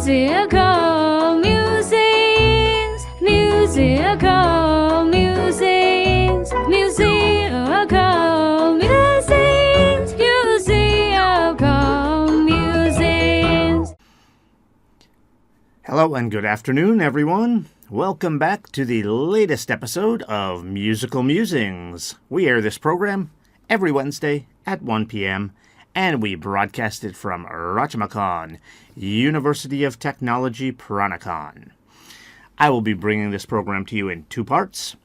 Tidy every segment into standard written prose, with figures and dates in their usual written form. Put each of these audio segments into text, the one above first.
Musical musings, musical musings, musical musings, musical musings. Hello and good afternoon, everyone. Welcome back to the latest episode of Musical Musings. We air this program every Wednesday at 1 p.m., and we broadcast it from Rajamacon, University of Technology, Peranakan. I will be bringing this program to you in two parts.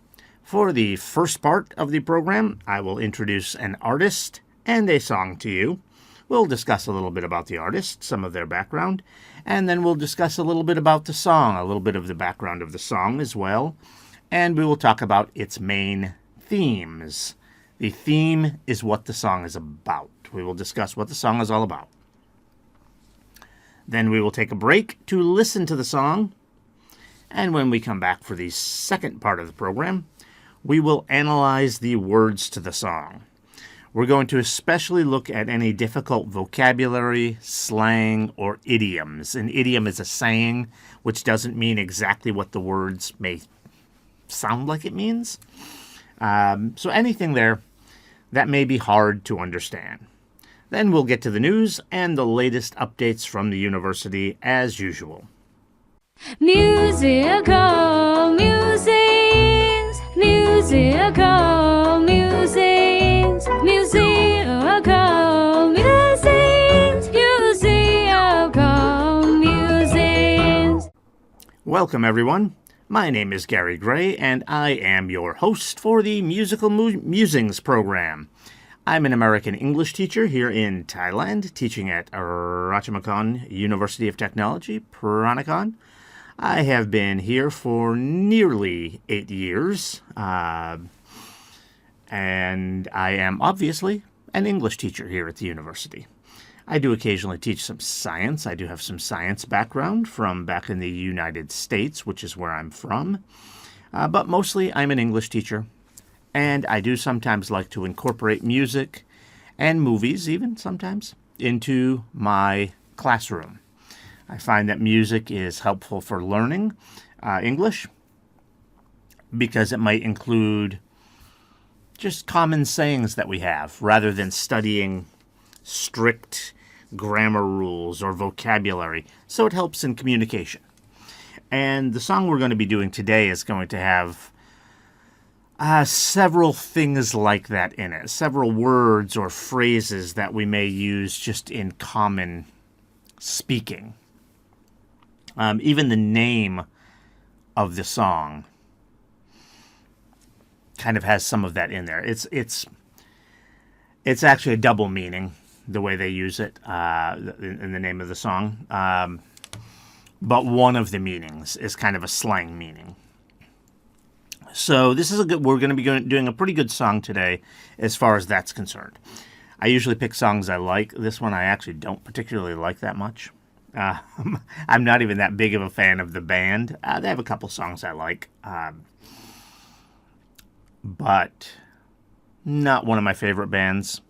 For the first part of the program, I will introduce an artist and a song to you. We'll discuss a little bit about the artist, some of their background, and then we'll discuss a little bit about the song, a little bit of the background of the song as well, and we will talk about its main themes. The theme is what the song is about. We will discuss what the song is all about. Then we will take a break to listen to the song, and when we come back for the second part of the program, we will analyze the words to the song. We're going to especially look at any difficult vocabulary, slang, or idioms. An idiom is a saying which doesn't mean exactly what the words may sound like it means. So anything there that may be hard to understand. Then we'll get to the news and the latest updates from the university as usual. Musical musings, musical musings, musical musings, musical musings. Welcome, everyone. My name is Gary Gray, and I am your host for the Musical Musings program. I'm an American English teacher here in Thailand, teaching at Rajamacon, University of Technology, Peranakan. I have been here for nearly 8 years, and I am obviously an English teacher here at the university. I do occasionally teach some science. I do have some science background from back in the United States, which is where I'm from. But mostly I'm an English teacher, and I do sometimes like to incorporate music and movies, even sometimes, into my classroom. I find that music is helpful for learning English because it might include just common sayings that we have rather than studying strict grammar rules or vocabulary. So it helps in communication. And the song we're going to be doing today is going to have several things like that in it. Several words or phrases that we may use just in common speaking. Even the name of the song kind of has some of that in there. It's actually a double meaning, the way they use it in the name of the song. But one of the meanings is kind of a slang meaning. So this is we're going to be doing a pretty good song today as far as that's concerned. I usually pick songs I like. This one I actually don't particularly like that much. I'm not even that big of a fan of the band. They have a couple songs I like. But not one of my favorite bands.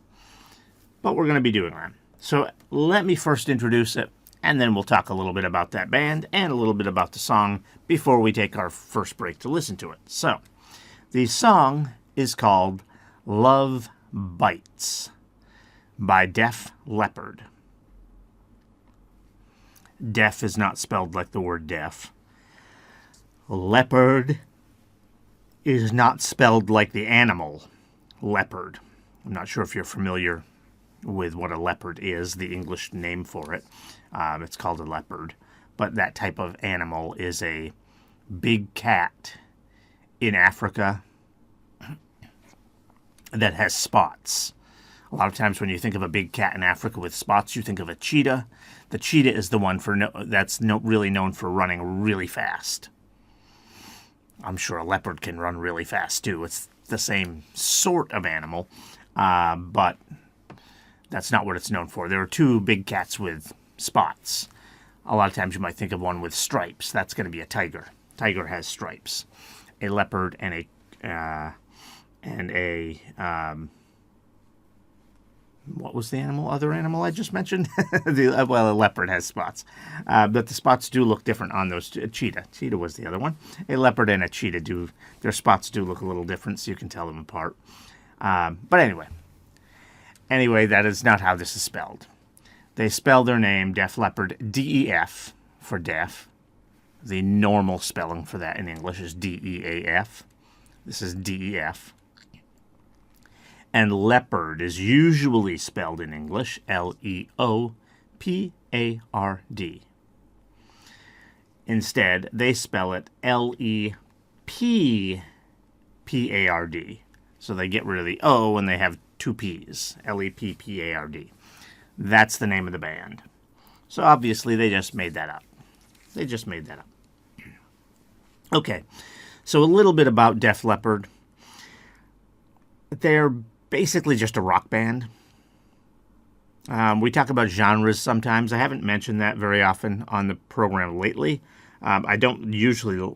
But we're going to be doing that. So let me first introduce it, and then we'll talk a little bit about that band and a little bit about the song before we take our first break to listen to it. So the song is called Love Bites by Leppard. Deaf is not spelled like the word deaf. Leopard is not spelled like the animal leopard. I'm not sure if you're familiar with what a leopard is, the English name for it. It's called a leopard. But that type of animal is a big cat in Africa that has spots. A lot of times when you think of a big cat in Africa with spots, you think of a cheetah. The cheetah is the one that's really known for running really fast. I'm sure a leopard can run really fast too. It's the same sort of animal, but that's not what it's known for. There are two big cats with spots. A lot of times you might think of one with stripes. That's going to be a tiger. Tiger has stripes. A leopard and a what was the other animal I just mentioned? A leopard has spots. But the spots do look different on those. Cheetah. Cheetah was the other one. A leopard and a cheetah their spots do look a little different, so you can tell them apart. But anyway, that is not how this is spelled. They spell their name, Def Leppard, D-E-F for deaf. The normal spelling for that in English is D-E-A-F. This is D-E-F. And leopard is usually spelled in English, L-E-O-P-A-R-D. Instead, they spell it L-E-P-P-A-R-D. So they get rid of the O and they have two P's, L-E-P-P-A-R-D. That's the name of the band. So obviously they just made that up. Okay, so a little bit about Def Leppard. They're basically just a rock band. We talk about genres sometimes. I haven't mentioned that very often on the program lately. I don't usually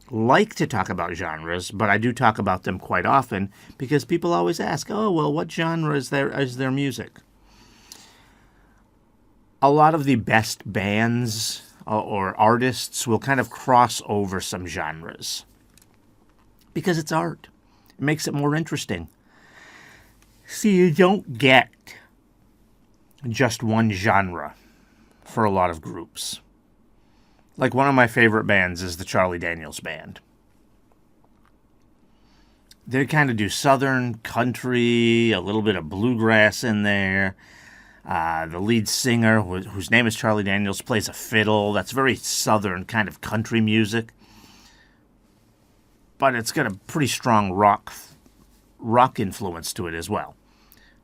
like to talk about genres, but I do talk about them quite often because people always ask, oh, well, what genre is their music? A lot of the best bands or artists will kind of cross over some genres because it's art. It makes it more interesting. See, you don't get just one genre for a lot of groups. Like one of my favorite bands is the Charlie Daniels Band. They kind of do southern country, a little bit of bluegrass in there. The lead singer, whose name is Charlie Daniels, plays a fiddle. That's very southern kind of country music. But it's got a pretty strong rock influence to it as well.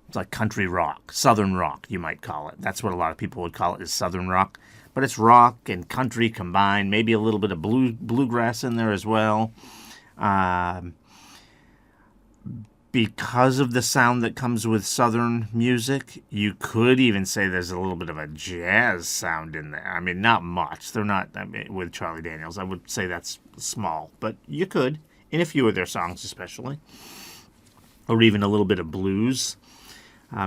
It's like country rock, southern rock, you might call it. That's what a lot of people would call it, is southern rock. But it's rock and country combined, maybe a little bit of bluegrass in there as well. Because of the sound that comes with southern music, you could even say there's a little bit of a jazz sound in there. I mean, not much. They're not, with Charlie Daniels. I would say that's small, but you could, in a few of their songs especially. Or even a little bit of blues,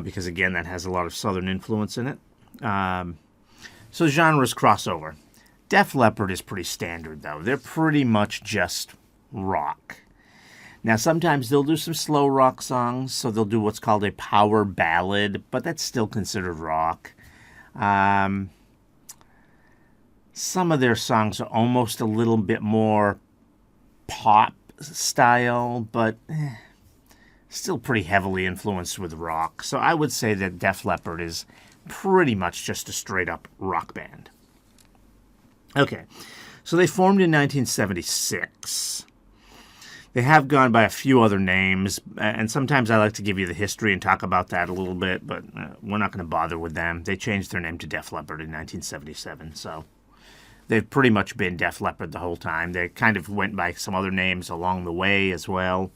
because again, that has a lot of southern influence in it. So genres cross over. Def Leppard is pretty standard, though. They're pretty much just rock. Now, sometimes they'll do some slow rock songs, so they'll do what's called a power ballad, but that's still considered rock. Some of their songs are almost a little bit more pop style, but still pretty heavily influenced with rock. So I would say that Def Leppard is pretty much just a straight-up rock band. Okay, so they formed in 1976. They have gone by a few other names, and sometimes I like to give you the history and talk about that a little bit, but we're not going to bother with them. They changed their name to Def Leppard in 1977, so they've pretty much been Def Leppard the whole time. They kind of went by some other names along the way as well,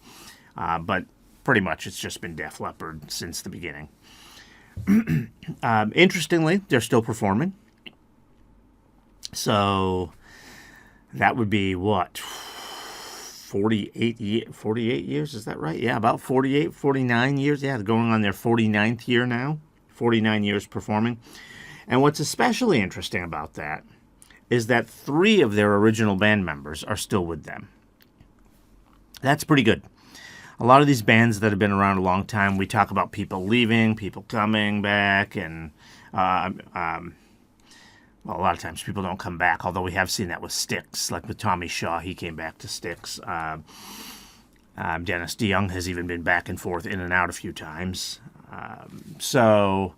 but pretty much it's just been Def Leppard since the beginning. Interestingly, they're still performing. So that would be what? 48 years, is that right? Yeah, about 48, 49 years. Yeah, they're going on their 49th year now. 49 years performing. And what's especially interesting about that is that 3 of their original band members are still with them. That's pretty good. A lot of these bands that have been around a long time, we talk about people leaving, people coming back, and well, a lot of times people don't come back, although we have seen that with Styx, like with Tommy Shaw, he came back to Styx. Dennis DeYoung has even been back and forth in and out a few times. So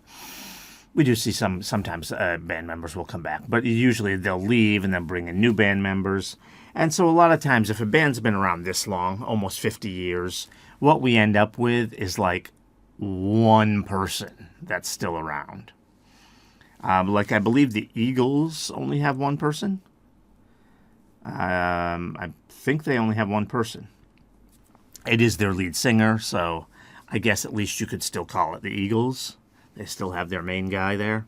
we do see sometimes band members will come back, but usually they'll leave and then bring in new band members. And so a lot of times if a band's been around this long, almost 50 years, what we end up with is like one person that's still around. Like I believe the Eagles only have one person. I think they only have one person. It is their lead singer, so I guess at least you could still call it the Eagles. They still have their main guy there.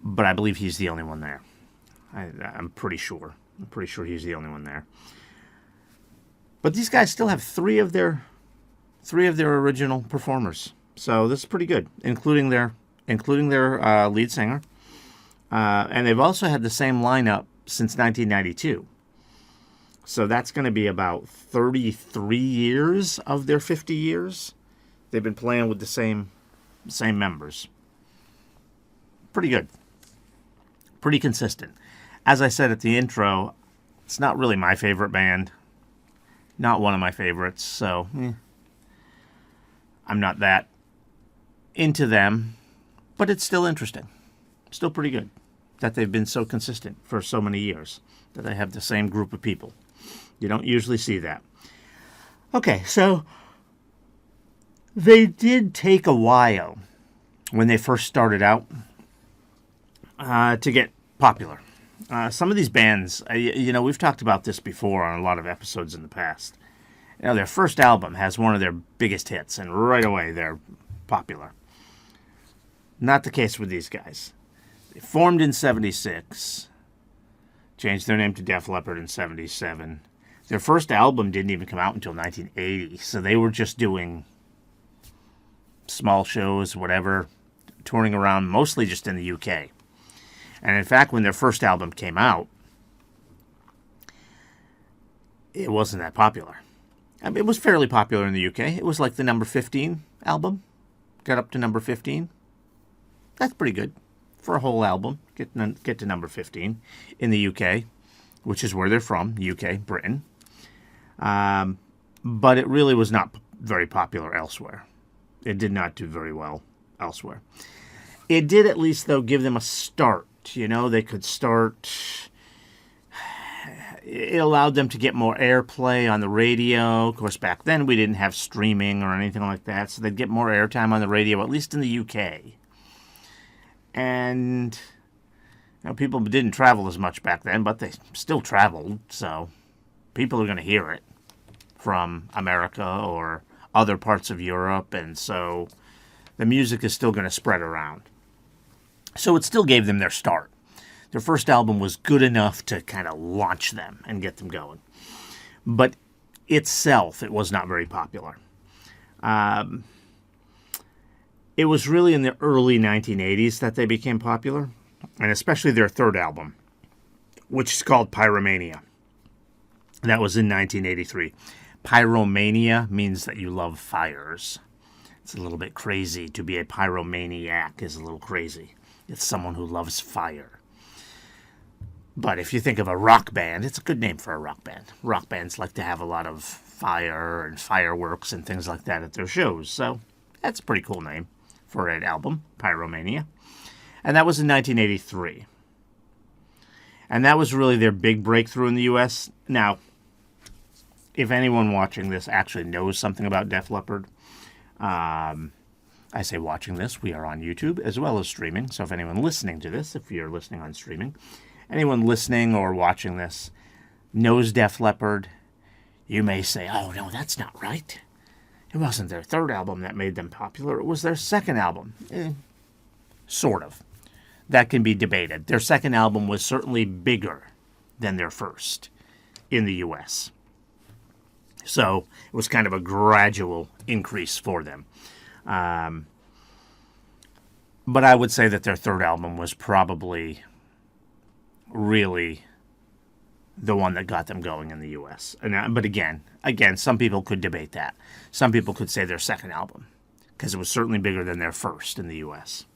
But I believe he's the only one there. I'm pretty sure. I'm pretty sure he's the only one there. But these guys still have three of their original performers So this is pretty good, including their lead singer. And they've also had the same lineup since 1992. So that's going to be about 33 years of their 50 years. They've been playing with the same members. Pretty good. Pretty consistent. As I said at the intro, it's not really my favorite band. Not one of my favorites, so I'm not that into them. But it's still interesting. Still pretty good that they've been so consistent for so many years. That they have the same group of people. You don't usually see that. Okay, so they did take a while when they first started out to get popular. Some of these bands, we've talked about this before on a lot of episodes in the past. Their first album has one of their biggest hits, and right away they're popular. Not the case with these guys. They formed in 76, changed their name to Def Leppard in 77. Their first album didn't even come out until 1980, so they were just doing small shows, whatever, touring around, mostly just in the UK. And in fact, when their first album came out, it wasn't that popular. I mean, it was fairly popular in the UK. It was like the number 15 album. Got up to number 15. That's pretty good for a whole album. Get to number 15 in the UK, which is where they're from, UK, Britain. But it really was not very popular elsewhere. It did not do very well elsewhere. It did at least, though, give them a start. They could start. It allowed them to get more airplay on the radio. Of course, back then we didn't have streaming or anything like that, so they'd get more airtime on the radio, at least in the UK. And people didn't travel as much back then, but they still traveled, so people are going to hear it from America or other parts of Europe, and so the music is still going to spread around. So it still gave them their start. Their first album was good enough to kind of launch them and get them going. But itself, it was not very popular. It was really in the early 1980s that they became popular, and especially their third album, which is called Pyromania. That was in 1983. Pyromania means that you love fires. It's a little bit crazy. To be a pyromaniac is a little crazy. It's someone who loves fire. But if you think of a rock band, it's a good name for a rock band. Rock bands like to have a lot of fire and fireworks and things like that at their shows. So that's a pretty cool name for an album, Pyromania. And that was in 1983. And that was really their big breakthrough in the U.S. Now, if anyone watching this actually knows something about Def Leppard, I say watching this, we are on YouTube as well as streaming. So if anyone listening to this, if you're listening on streaming, anyone listening or watching this knows Def Leppard, you may say, oh, no, that's not right. It wasn't their third album that made them popular. It was their second album. Sort of. That can be debated. Their second album was certainly bigger than their first in the U.S. So it was kind of a gradual increase for them. But I would say that their third album was probably really the one that got them going in the U.S. But again, some people could debate that. Some people could say their second album, because it was certainly bigger than their first in the U.S.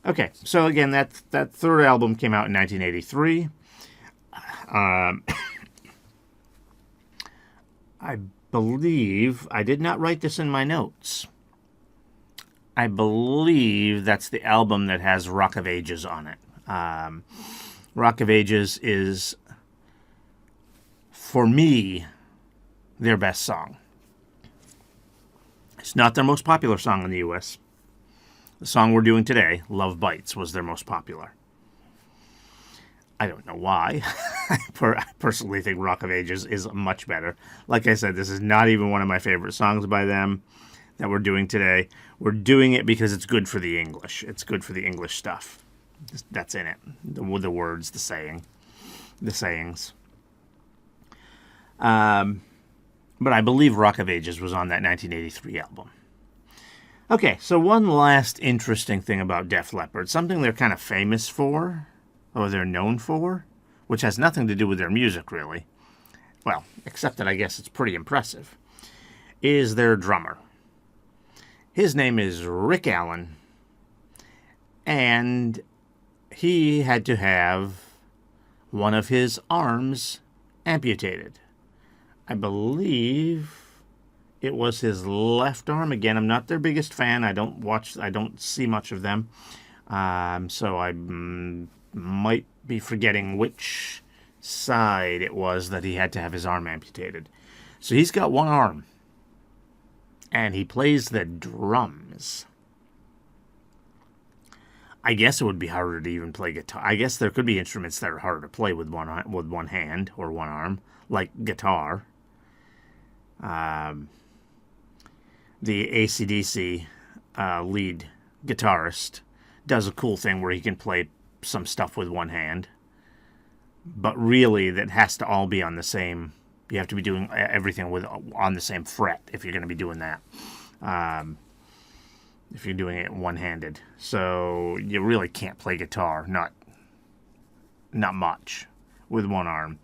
Okay, so again, that third album came out in 1983. I believe, I did not write this in my notes, I believe that's the album that has Rock of Ages on it. Rock of Ages is, for me, their best song. It's not their most popular song in the U.S. The song we're doing today, Love Bites, was their most popular. I don't know why. I personally think Rock of Ages is much better. Like I said, this is not even one of my favorite songs by them that we're doing today. We're doing it because it's good for the English. It's good for the English stuff. That's in it. The words, the sayings. But I believe Rock of Ages was on that 1983 album. Okay, so one last interesting thing about Def Leppard, something they're kind of famous for, or they're known for, which has nothing to do with their music, really. Well, except that I guess it's pretty impressive, is their drummer. His name is Rick Allen, and he had to have one of his arms amputated. I believe it was his left arm. Again, I'm not their biggest fan. I don't see much of them. So I might be forgetting which side it was that he had to have his arm amputated. So he's got one arm, and he plays the drums. I guess it would be harder to even play guitar. I guess there could be instruments that are harder to play with one hand or one arm, like guitar. The AC/DC lead guitarist does a cool thing where he can play some stuff with one hand. But really, that has to all be on the same. You have to be doing everything on the same fret if you're going to be doing that. If you're doing it one-handed, so you really can't play guitar, not much, with one arm.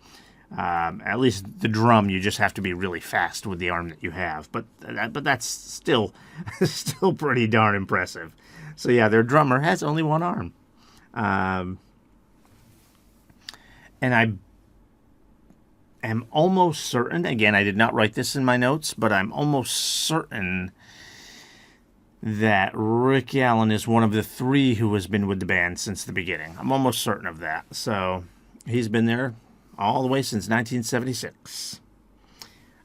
At least the drum, you just have to be really fast with the arm that you have. But that's still pretty darn impressive. So yeah, their drummer has only one arm. And I am almost certain, again, I did not write this in my notes, but I'm almost certain that Rick Allen is one of the three who has been with the band since the beginning. I'm almost certain of that. So he's been there all the way since 1976.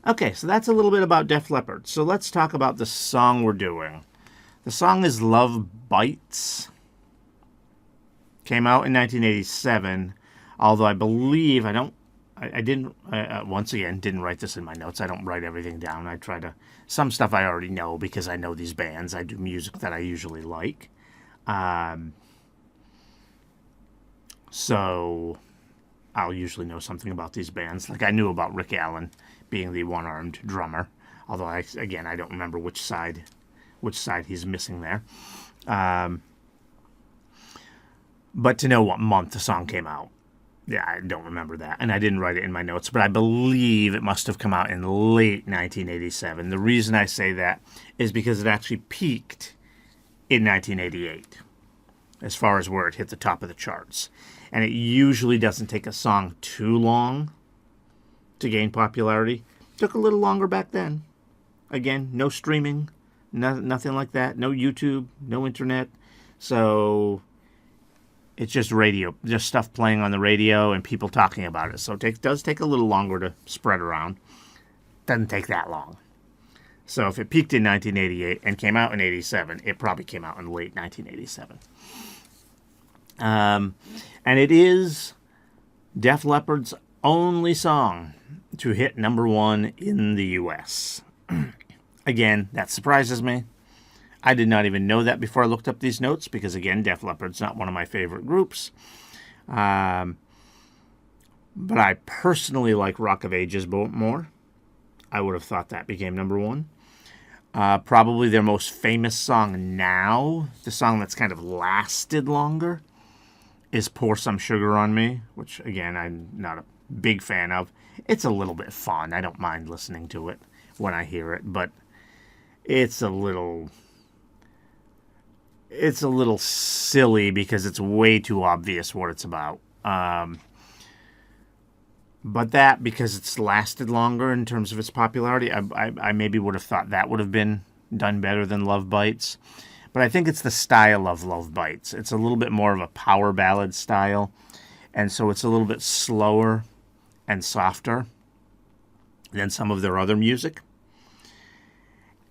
Okay, so that's a little bit about Def Leppard. So let's talk about the song we're doing. The song is Love Bites. Came out in 1987, although I believe I didn't, once again, didn't write this in my notes. I don't write everything down. I try to, some stuff I already know because I know these bands. I do music that I usually like. So I'll usually know something about these bands. Like I knew about Rick Allen being the one-armed drummer. Although, I don't remember which side he's missing there. But to know what month the song came out, yeah, I don't remember that. And I didn't write it in my notes, but I believe it must have come out in late 1987. The reason I say that is because it actually peaked in 1988, as far as where it hit the top of the charts. And it usually doesn't take a song too long to gain popularity. It took a little longer back then. Again, no streaming, nothing like that. No YouTube, no internet. So it's just radio, just stuff playing on the radio and people talking about it. So it does take a little longer to spread around. Doesn't take that long. So if it peaked in 1988 and came out in 87, it probably came out in late 1987. And it is Def Leppard's only song to hit number one in the U.S. Again, that surprises me. I did not even know that before I looked up these notes because, again, Def Leppard's not one of my favorite groups. But I personally like Rock of Ages more. I would have thought that became number one. Probably their most famous song now, the song that's kind of lasted longer, is Pour Some Sugar on Me, which, again, I'm not a big fan of. It's a little bit fun. I don't mind listening to it when I hear it, but it's a little silly because it's way too obvious what it's about. But that, because it's lasted longer in terms of its popularity, I maybe would have thought that would have been done better than Love Bites. But I think it's the style of Love Bites. It's a little bit more of a power ballad style. And so it's a little bit slower and softer than some of their other music.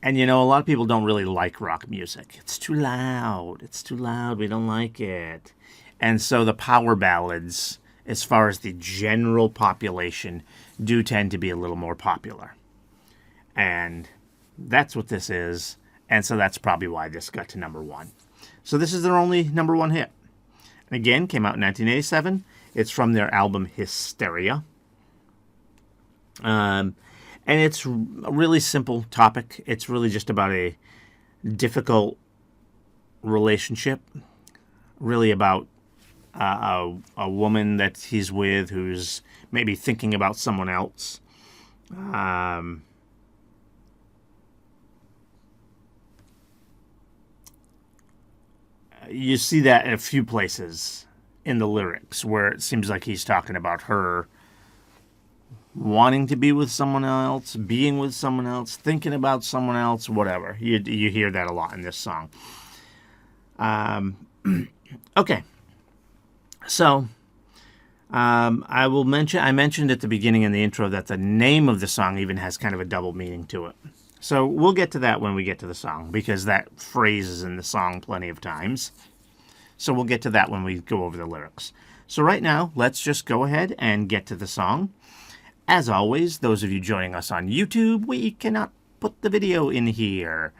And, a lot of people don't really like rock music. It's too loud. We don't like it. And so the power ballads, as far as the general population, do tend to be a little more popular. And that's what this is. And so that's probably why this got to number one. So this is their only number one hit. And again, came out in 1987. It's from their album Hysteria. And it's a really simple topic. It's really just about a difficult relationship, really about a woman that he's with who's maybe thinking about someone else. You see that in a few places in the lyrics where it seems like he's talking about her wanting to be with someone else, being with someone else, thinking about someone else, whatever. You hear that a lot in this song. Okay. So, I mentioned at the beginning in the intro that the name of the song even has kind of a double meaning to it. So we'll get to that when we get to the song, because that phrase is in the song plenty of times. So we'll get to that when we go over the lyrics. So right now, let's just go ahead and get to the song. As always, those of you joining us on YouTube, we cannot put the video in here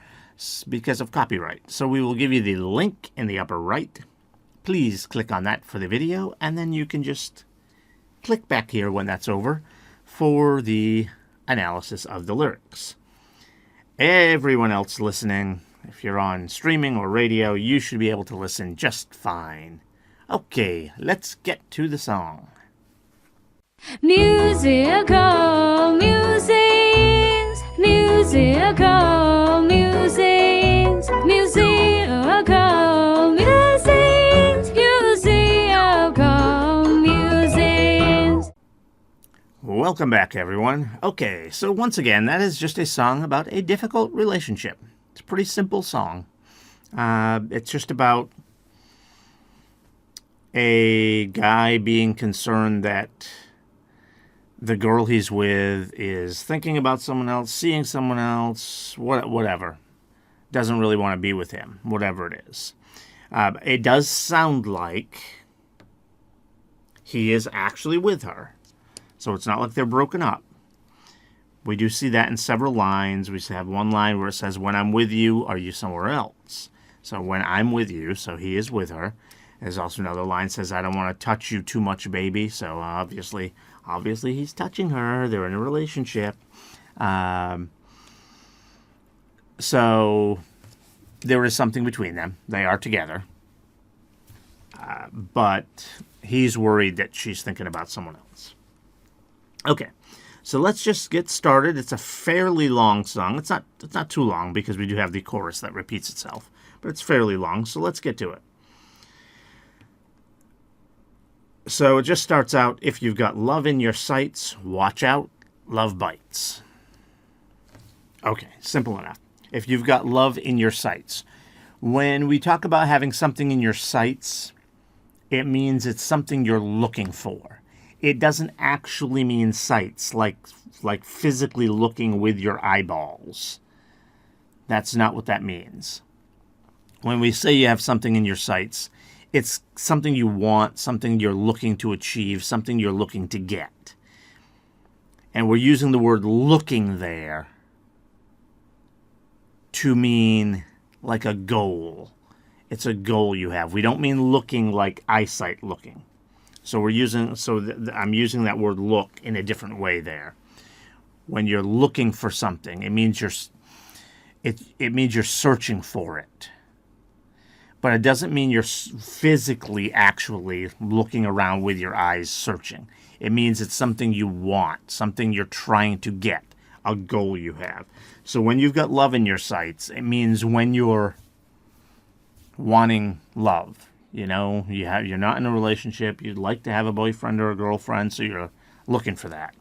because of copyright. So we will give you the link in the upper right. Please click on that for the video, and then you can just click back here when that's over for the analysis of the lyrics. Everyone else listening, if you're on streaming or radio, you should be able to listen just fine. Okay, let's get to the song. Musical musings, musical musings, musical musings, musical musings. Welcome back, everyone. Okay, so once again, that is just a song about a difficult relationship. It's a pretty simple song. It's just about a guy being concerned that the girl he's with is thinking about someone else, seeing someone else, whatever. Doesn't really want to be with him, whatever it is. It does sound like he is actually with her. So it's not like they're broken up. We do see that in several lines. We have one line where it says, "When I'm with you, are you somewhere else?" So when I'm with you, so he is with her. There's also another line that says, "I don't want to touch you too much, baby." So obviously he's touching her. They're in a relationship. So there is something between them. They are together. But he's worried that she's thinking about someone else. Okay, so let's just get started. It's a fairly long song. It's not too long because we do have the chorus that repeats itself. But it's fairly long, so let's get to it. So it just starts out, "If you've got love in your sights, watch out, love bites." Okay, simple enough. If you've got love in your sights. When we talk about having something in your sights, it means it's something you're looking for. It doesn't actually mean sights, like physically looking with your eyeballs. That's not what that means. When we say you have something in your sights, it's something you want, something you're looking to achieve, something you're looking to get. And we're using the word looking there to mean like a goal. It's a goal you have. We don't mean looking like eyesight looking. So I'm using that word look in a different way there. When you're looking for something, it means you're searching for it. But it doesn't mean you're physically actually looking around with your eyes searching. It means it's something you want, something you're trying to get, a goal you have. So when you've got love in your sights, it means when you're wanting love. You know, you're not in a relationship. You'd like to have a boyfriend or a girlfriend, so you're looking for that.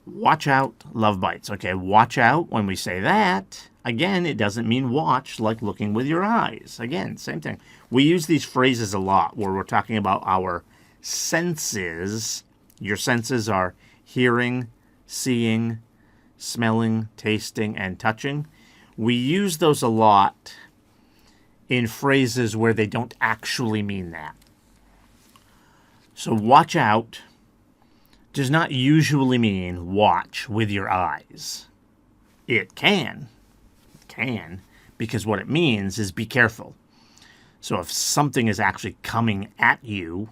Watch out, love bites. Okay, watch out. When we say that, again, it doesn't mean watch like looking with your eyes. Again, same thing. We use these phrases a lot where we're talking about our senses. Your senses are hearing, seeing, smelling, tasting, and touching. We use those a lot in phrases where they don't actually mean that. So watch out does not usually mean watch with your eyes. It can, because what it means is be careful. So if something is actually coming at you,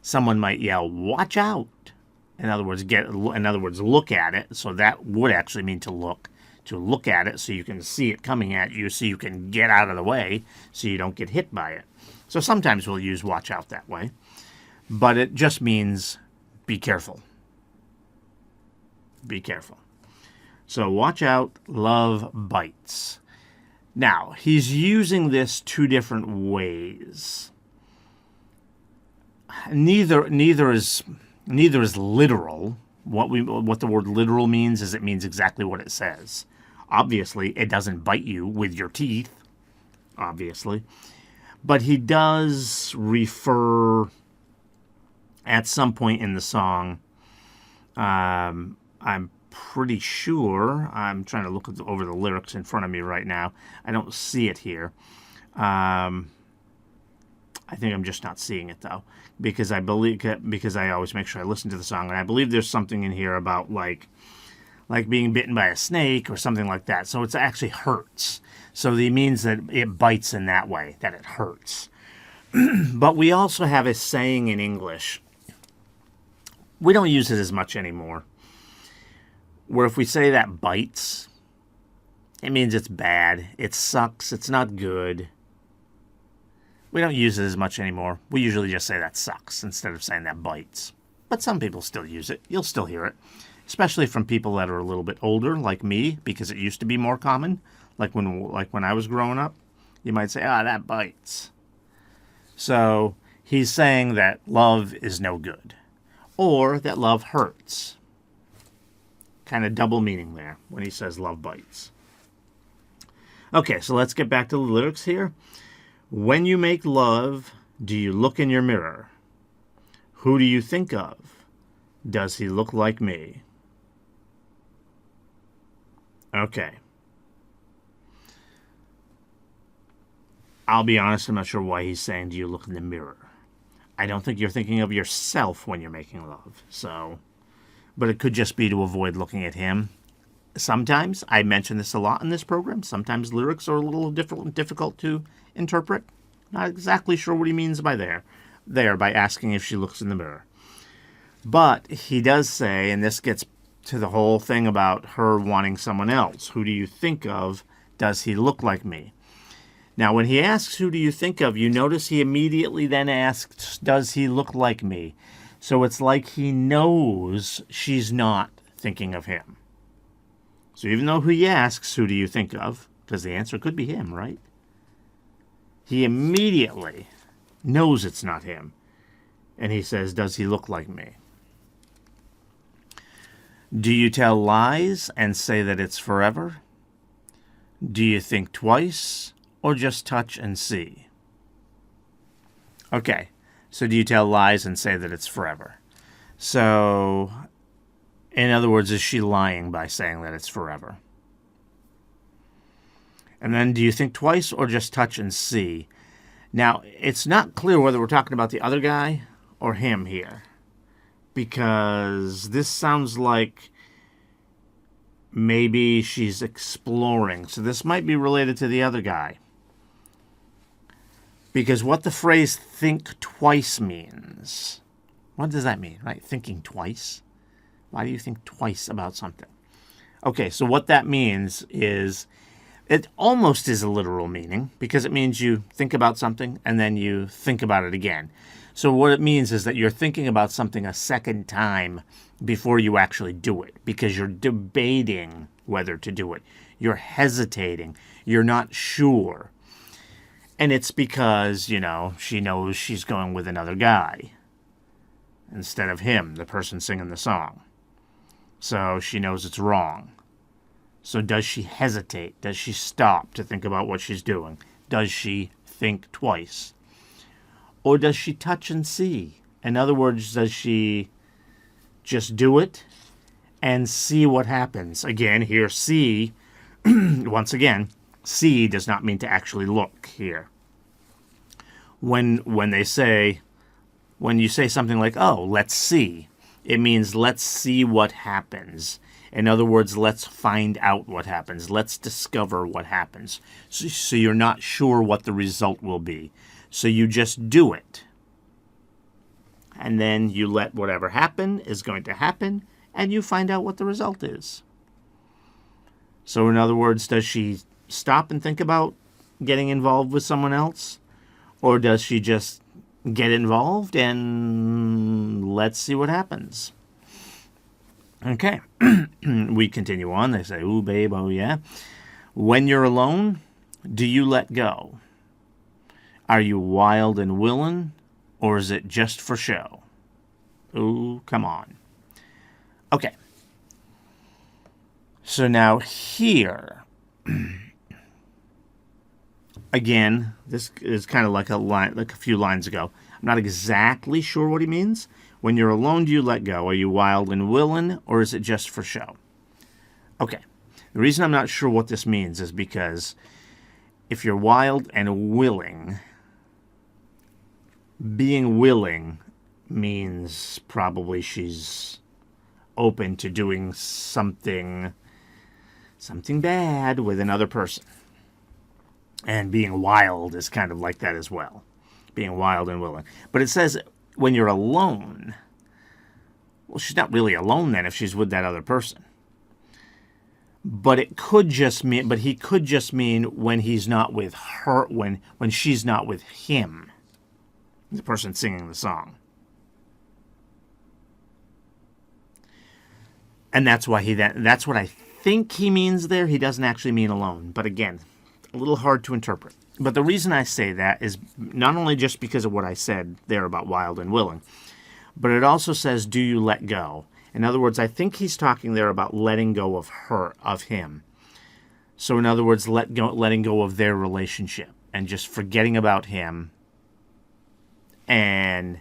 someone might yell, "Watch out." In other words, look at it. So that would actually mean to look. to look at it so you can see it coming at you, so you can get out of the way so you don't get hit by it. So sometimes we'll use watch out that way, but it just means be careful. Be careful. So watch out, love bites. Now, he's using this two different ways. Neither is literal. What the word literal means is it means exactly what it says. Obviously, it doesn't bite you with your teeth, obviously. But he does refer at some point in the song, I'm pretty sure, I'm trying to look over the lyrics in front of me right now. I don't see it here. I think I'm just not seeing it, though, because I always make sure I listen to the song, and I believe there's something in here about like being bitten by a snake or something like that. So it actually hurts. So it means that it bites in that way, that it hurts. But we also have a saying in English. We don't use it as much anymore, where if we say that bites, it means it's bad, it sucks, it's not good. We don't use it as much anymore. We usually just say that sucks instead of saying that bites. But some people still use it. You'll still hear it, especially from people that are a little bit older, like me, because it used to be more common. Like when I was growing up, you might say, that bites. So he's saying that love is no good, or that love hurts. Kind of double meaning there when he says love bites. Okay, so let's get back to the lyrics here. When you make love, do you look in your mirror? Who do you think of? Does he look like me? Okay. I'll be honest, I'm not sure why he's saying, do you look in the mirror? I don't think you're thinking of yourself when you're making love, so... But it could just be to avoid looking at him. Sometimes, I mention this a lot in this program, sometimes lyrics are a little difficult to interpret. Not exactly sure what he means by by asking if she looks in the mirror. But he does say, and this gets to the whole thing about her wanting someone else. Who do you think of? Does he look like me? Now, when he asks, who do you think of, you notice he immediately then asks, does he look like me? So it's like he knows she's not thinking of him. So even though he asks, who do you think of? Because the answer could be him, right? He immediately knows it's not him. And he says, does he look like me? Do you tell lies and say that it's forever? Do you think twice or just touch and see? Okay, so do you tell lies and say that it's forever? So, in other words, is she lying by saying that it's forever? And then, do you think twice or just touch and see? Now, it's not clear whether we're talking about the other guy or him here, because this sounds like maybe she's exploring. So this might be related to the other guy. Because what the phrase think twice means, what does that mean, right? Thinking twice? Why do you think twice about something? Okay, so what that means is, it almost is a literal meaning, because it means you think about something and then you think about it again. So what it means is that you're thinking about something a second time before you actually do it, because you're debating whether to do it. You're hesitating. You're not sure. And it's because, she knows she's going with another guy instead of him, the person singing the song. So she knows it's wrong. So does she hesitate? Does she stop to think about what she's doing? Does she think twice? Or does she touch and see? In other words, does she just do it and see what happens? Again, here, see, once again, see does not mean to actually look here. When you say something like, oh, let's see, it means let's see what happens. In other words, let's find out what happens. Let's discover what happens. So you're not sure what the result will be. So you just do it. And then you let whatever happen is going to happen, and you find out what the result is. So in other words, does she stop and think about getting involved with someone else? Or does she just get involved and let's see what happens? Okay. We continue on. They say, ooh, babe, oh yeah. When you're alone, do you let go? Are you wild and willin', or is it just for show? Ooh, come on. Okay. So now here, again, this is kind of like a line, like a few lines ago. I'm not exactly sure what he means. When you're alone, do you let go? Are you wild and willin', or is it just for show? Okay. The reason I'm not sure what this means is because if you're wild and willing, being willing means probably she's open to doing something bad with another person. And being wild is kind of like that as well. Being wild and willing. But it says when you're alone, well, she's not really alone then if she's with that other person. But it could just mean, but he could just mean when he's not with her, when she's not with him, the person singing the song. And that's why that's what I think he means there. He doesn't actually mean alone. But again, a little hard to interpret. But the reason I say that is not only just because of what I said there about wild and willing, but it also says, do you let go? In other words, I think he's talking there about letting go of her, of him. So in other words, letting go of their relationship and just forgetting about him and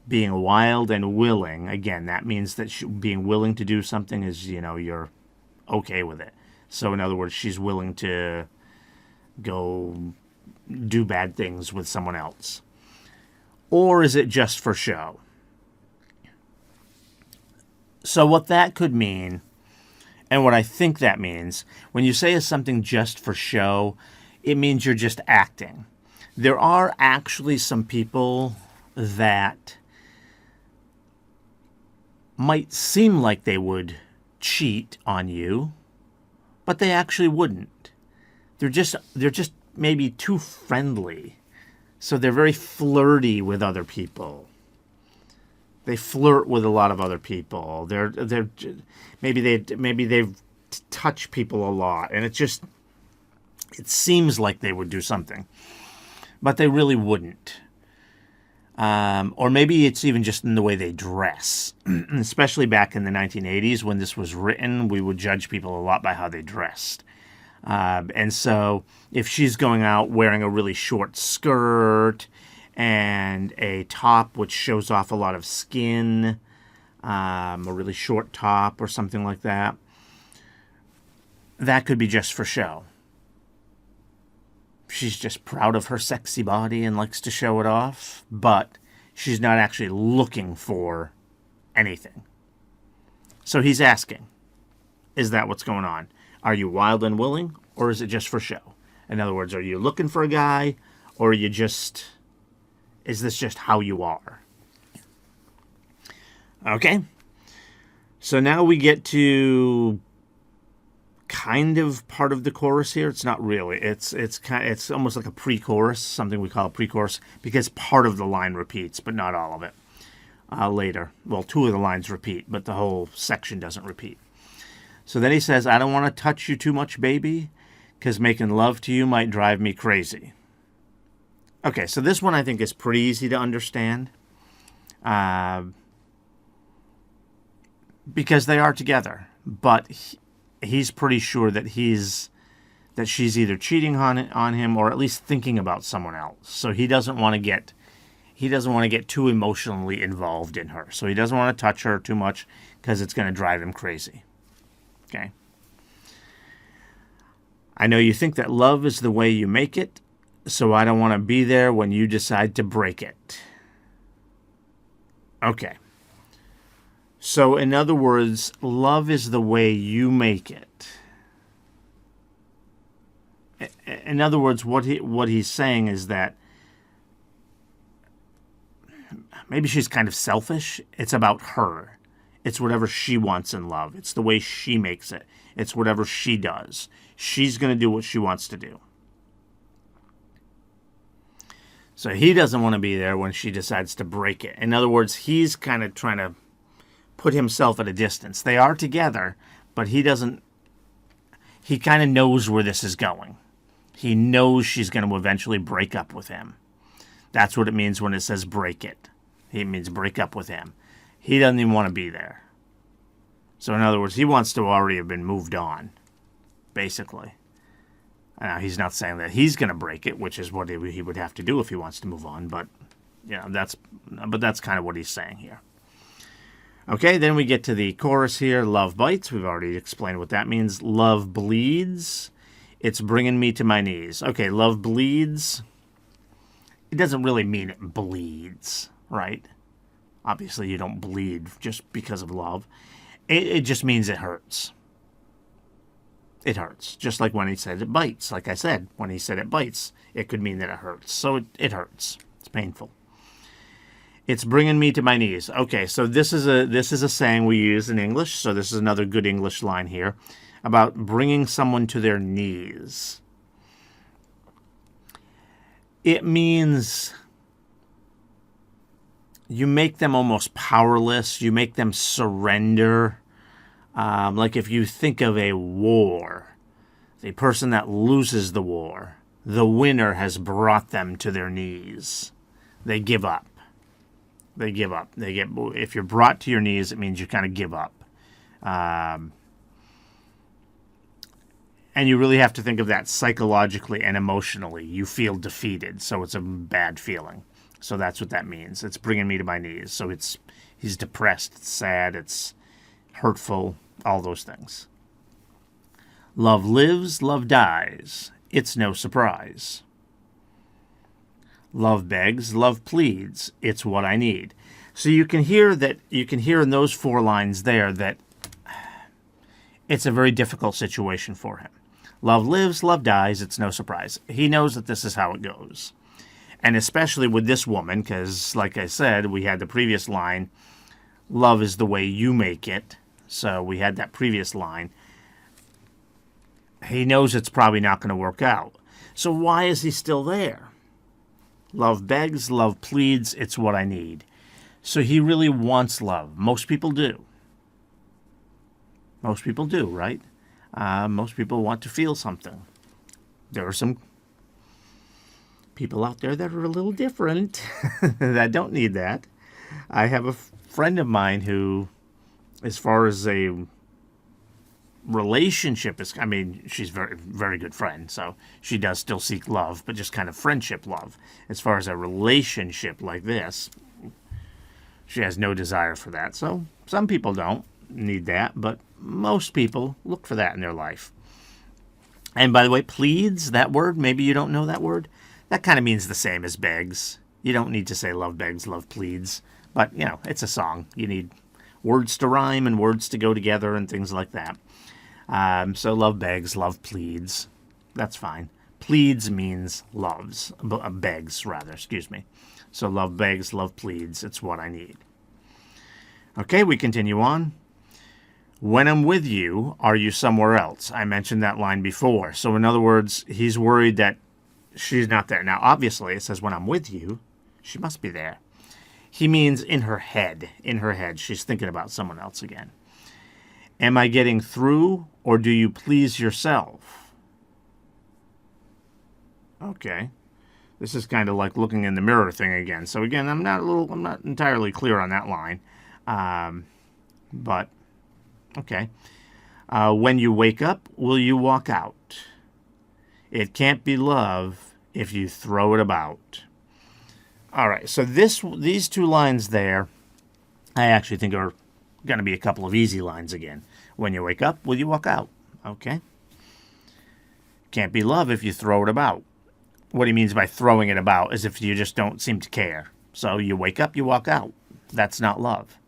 being wild and willing. Again, that means that being willing to do something is, you're okay with it. So in other words, she's willing to go do bad things with someone else. Or is it just for show? So what that could mean, and what I think that means, when you say is something just for show, it means you're just acting. There are actually some people that might seem like they would cheat on you, but they actually wouldn't. They're just maybe too friendly. So they're very flirty with other people. They flirt with a lot of other people. Maybe they've touched people a lot, and it seems like they would do something, but they really wouldn't. Or maybe it's even just in the way they dress. Especially back in the 1980s when this was written, we would judge people a lot by how they dressed. And so if she's going out wearing a really short skirt and a top which shows off a lot of skin, a really short top or something like that, that could be just for show. She's just proud of her sexy body and likes to show it off, but she's not actually looking for anything. So he's asking, is that what's going on? Are you wild and willing, or is it just for show? In other words, are you looking for a guy, or is this just how you are? Okay. So now we get to kind of part of the chorus here. It's not really. It's almost like a pre-chorus, something we call a pre-chorus, because part of the line repeats, but not all of it. Later. Well, two of the lines repeat, but the whole section doesn't repeat. So then he says, I don't want to touch you too much, baby, because making love to you might drive me crazy. Okay, so this one I think is pretty easy to understand. Because they are together. But he's pretty sure that she's either cheating on him or at least thinking about someone else. So he doesn't want to get too emotionally involved in her. So he doesn't want to touch her too much because it's going to drive him crazy. Okay. I know you think that love is the way you make it, so I don't want to be there when you decide to break it. Okay. So in other words, love is the way you make it. In other words, what he's saying is that maybe she's kind of selfish. It's about her. It's whatever she wants in love. It's the way she makes it. It's whatever she does. She's going to do what she wants to do. So he doesn't want to be there when she decides to break it. In other words, he's kind of trying to put himself at a distance. They are together, but he doesn't. He kind of knows where this is going. He knows she's going to eventually break up with him. That's what it means when it says break it. It means break up with him. He doesn't even want to be there. So in other words, he wants to already have been moved on, basically. Now, he's not saying that he's going to break it, which is what he would have to do if he wants to move on. But that's kind of what he's saying here. Okay, then we get to the chorus here. Love bites. We've already explained what that means. Love bleeds. It's bringing me to my knees. Okay, love bleeds. It doesn't really mean it bleeds, right? Obviously, you don't bleed just because of love. It just means it hurts. It hurts. Just like when he said it bites. Like I said, when he said it bites, it could mean that it hurts. So it hurts. It's painful. It's bringing me to my knees. Okay, so this is a saying we use in English. So this is another good English line here about bringing someone to their knees. It means you make them almost powerless. You make them surrender. Like if you think of a war, the person that loses the war, the winner has brought them to their knees. They give up. They give up. If you're brought to your knees, it means you kind of give up. And you really have to think of that psychologically and emotionally. You feel defeated, so it's a bad feeling. So that's what that means. It's bringing me to my knees. So he's depressed, it's sad, it's hurtful, all those things. Love lives, love dies. It's no surprise. Love begs, love pleads. It's what I need. So you can hear in those 4 lines there that it's a very difficult situation for him. Love lives, love dies. It's no surprise. He knows that this is how it goes. And especially with this woman, because like I said, we had the previous line, love is the way you make it. So we had that previous line. He knows it's probably not going to work out. So why is he still there? Love begs, love pleads, it's what I need. So he really wants love. Most people do. Most people do, right? Most people want to feel something. There are some people out there that are a little different that don't need that. I have a friend of mine who, as far as a relationship is, I mean, she's very, very good friend, so she does still seek love, but just kind of friendship love. As far as a relationship like this, she has no desire for that. So some people don't need that, but most people look for that in their life. And by the way, pleads, that word, maybe you don't know that word. That kind of means the same as begs. You don't need to say love begs, love pleads. But, it's a song. You need words to rhyme and words to go together and things like that. So love begs, love pleads. That's fine. Pleads means loves. Begs, rather, excuse me. So love begs, love pleads. It's what I need. Okay, we continue on. When I'm with you, are you somewhere else? I mentioned that line before. So in other words, he's worried that she's not there. Now, obviously, it says when I'm with you, she must be there. He means in her head. In her head, she's thinking about someone else again. Am I getting through, or do you please yourself? Okay. This is kind of like looking in the mirror thing again. So again, I'm not entirely clear on that line. But, okay. When you wake up, will you walk out? It can't be love if you throw it about. All right, so these 2 lines there, I actually think are going to be a couple of easy lines again. When you wake up, will you walk out? Okay. Can't be love if you throw it about. What he means by throwing it about is if you just don't seem to care. So you wake up, you walk out. That's not love.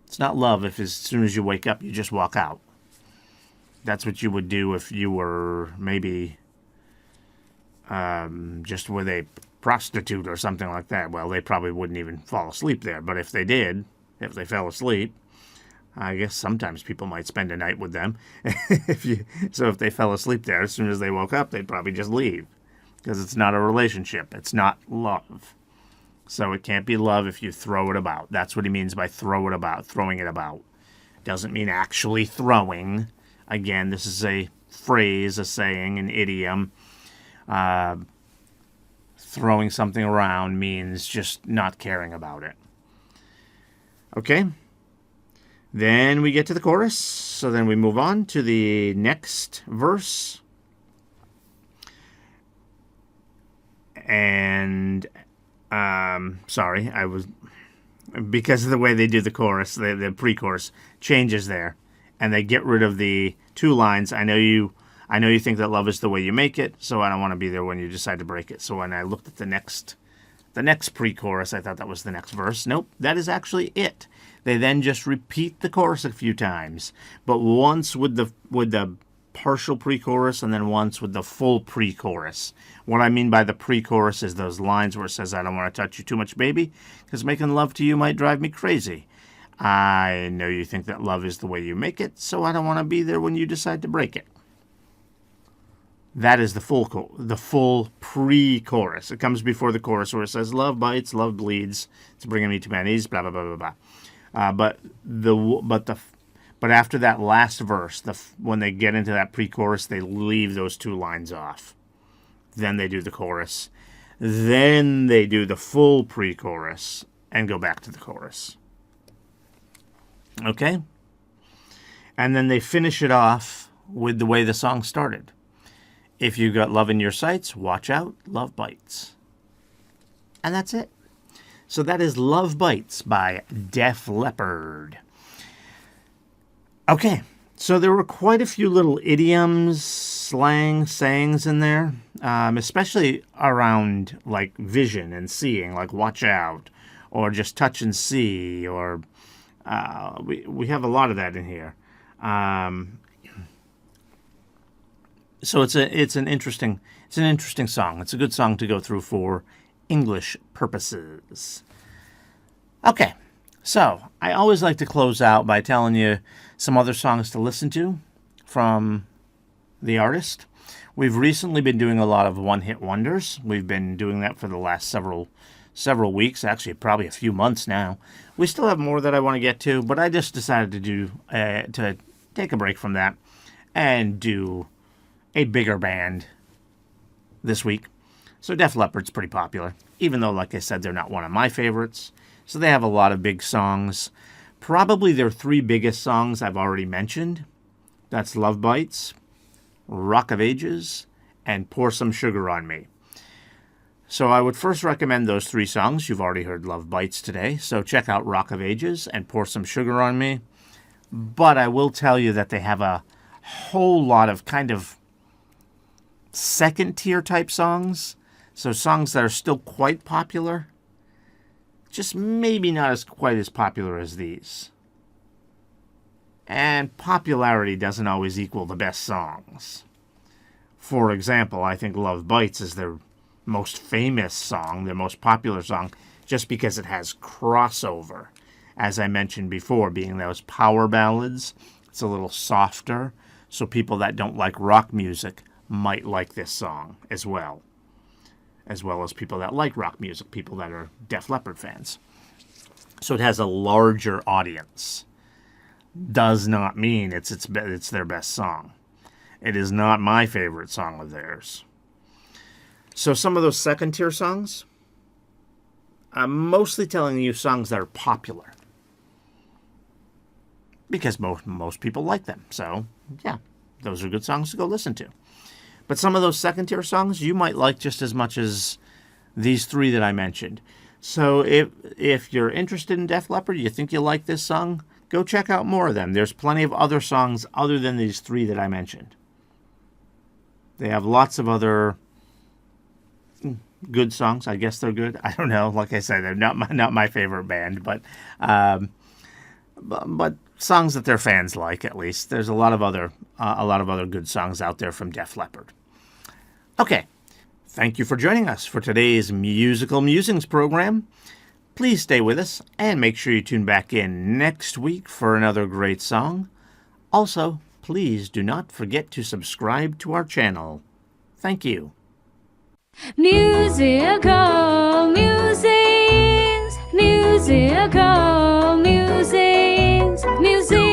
It's not love if as soon as you wake up, you just walk out. That's what you would do if you were maybe just with a prostitute or something like that. Well, they probably wouldn't even fall asleep there. But if they did, if they fell asleep, I guess sometimes people might spend a night with them. If they fell asleep there, as soon as they woke up, they'd probably just leave. Because it's not a relationship. It's not love. So it can't be love if you throw it about. That's what he means by throw it about, throwing it about. Doesn't mean actually throwing. Again, this is a phrase, a saying, an idiom. Throwing something around means just not caring about it. Okay? Then we get to the chorus. So then we move on to the next verse. And, sorry, because of the way they do the chorus, the pre-chorus changes there. And they get rid of the two lines. I know you think that love is the way you make it, so I don't want to be there when you decide to break it. So when I looked at the next pre-chorus, I thought that was the next verse. Nope, that is actually it. They then just repeat the chorus a few times, but once with the partial pre-chorus and then once with the full pre-chorus. What I mean by the pre-chorus is those lines where it says, I don't want to touch you too much, baby, because making love to you might drive me crazy. I know you think that love is the way you make it, so I don't want to be there when you decide to break it. That is the full pre-chorus. It comes before the chorus where it says, love bites, love bleeds, it's bringing me to my knees, blah, blah, blah, blah, blah. But after that last verse, when they get into that pre-chorus, they leave those two lines off. Then they do the chorus. Then they do the full pre-chorus and go back to the chorus. Okay? And then they finish it off with the way the song started. If you got love in your sights, watch out, love bites. And that's it. So that is Love Bites by Def Leppard. Okay, so there were quite a few little idioms, slang, sayings in there, especially around like vision and seeing, like watch out, or just touch and see, or we have a lot of that in here. So it's an interesting song. It's a good song to go through for English purposes. Okay, so I always like to close out by telling you some other songs to listen to from the artist. We've recently been doing a lot of one-hit wonders. We've been doing that for the last several weeks, actually probably a few months now. We still have more that I want to get to, but I just decided to take a break from that and do a bigger band this week. So Def Leppard's pretty popular, even though, like I said, they're not one of my favorites. So they have a lot of big songs. Probably their three biggest songs I've already mentioned. That's Love Bites, Rock of Ages, and Pour Some Sugar on Me. So I would first recommend those three songs. You've already heard Love Bites today, so check out Rock of Ages and Pour Some Sugar on Me. But I will tell you that they have a whole lot of kind of second-tier type songs. So songs that are still quite popular, just maybe not quite as popular as these. And popularity doesn't always equal the best songs. For example, I think Love Bites is their most famous song, their most popular song, just because it has crossover. As I mentioned before, being those power ballads, it's a little softer, so people that don't like rock music might like this song as well as people that like rock music, people that are Def Leppard fans. So it has a larger audience. Does not mean it's their best song. It is not my favorite song of theirs. So some of those second-tier songs, I'm mostly telling you songs that are popular. Because most people like them. So, yeah, those are good songs to go listen to. But some of those second-tier songs you might like just as much as these three that I mentioned. So if you're interested in Def Leppard, you think you like this song, go check out more of them. There's plenty of other songs other than these three that I mentioned. They have lots of other good songs. I guess they're good. I don't know. Like I said, they're not my favorite band, but songs that their fans like, at least. There's a lot of other good songs out there from Def Leppard. Okay, thank you for joining us for today's Musical Musings program. Please stay with us and make sure you tune back in next week for another great song. Also, please do not forget to subscribe to our channel. Thank you. Musical musings, musical musings, musings.